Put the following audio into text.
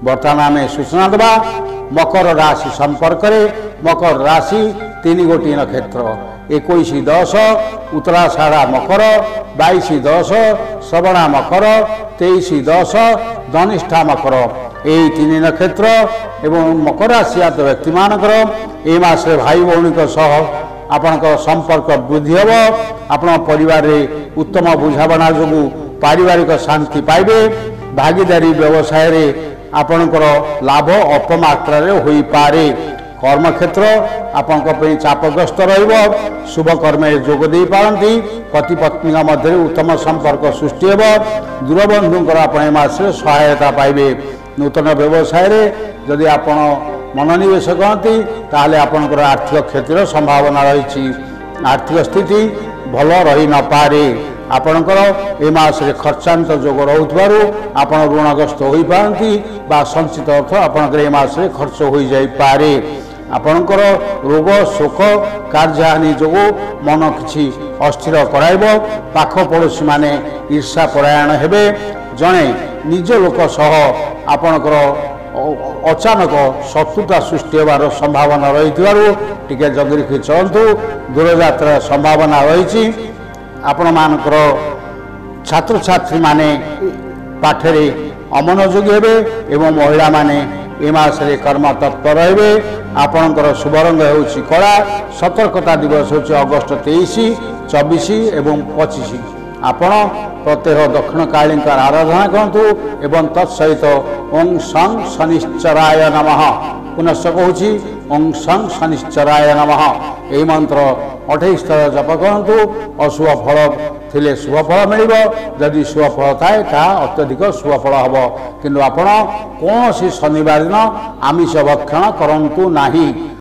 बर्तमान आम सूचना देवा मकर राशि संपर्क में। मकर राशि 3 गोटी नक्षत्र 21-10 उत्तराषाढ़ा मकर, 22-10 श्रवणा मकर, 23-10 धनिष्ठा मकर। यही 3 नक्षत्र एवं मकर राशि व्यक्ति मानकर ए मासे भाई भौणी सह आपण संपर्क वृद्धि हम। आपण परिवार में उत्तम बुझाणा जो पारिवारिक शांति पाइबे। भागीदारी व्यवसाय रे आपणकर लाभ अल्प मात्रा हो पारे। कर्म क्षेत्र आपण चापग्रस्त रहिबो। शुभ कर्म जोग दे पारंती। पति पत्नी मध्य उत्तम संपर्क सृष्टि हेब। दूरबंधुंकर आपण मासे सहायता पाइबे। नूतन व्यवसाय रे जदि आपण मनोनिवेश करती ताहले आपणकर आर्थिक क्षतिर संभावना रही। आर्थिक स्थिति भल रही न पारे। आपणकर ए मासरे खर्चांत जोग रोथबारु आपण ऋणग्रस्त होई पारंती बा संचित अर्थ आपणकर ए मासरे खर्च होई जाई पारे। आपणकर रोग शोक कार्यहानि जोग मन किछि अस्थिर कराइब। पाख पड़ोशी माने ईर्षा परायण हेबे। जणे निज लोक सह आपणकर अचानक शत्रुता सृष्टि होवार संभावना रही टिके जगी रखी चलतु। दूरयात्रा संभावना रही। आपण मानकर छात्र छात्री माने पाठरे अमनोयोगी हेबे एवं महिला माने ए मासरे कर्म तत्पर रहिबे। आपणकर शुभ रंग हेउछि कला। सतर्कता दिवस होछि अगस्त 23, 24 एवं 25। आपण प्रत्येक दक्षिण काली आराधना करूँ एवं तत्सहित ओं सं शनिश्चराय नमः। पुनश्च कहूँ ओं सं शनिश्चराय नमः। यही मंत्र 28 थर जप करूँ। अशुभ फल थिले शुभ फल मिल। जदि शुभ फल थाए ता अत्यधिक शुभ फल हम। किंतु आपण कौन शनिवार दिन आमिष भक्षण करंतु नाही।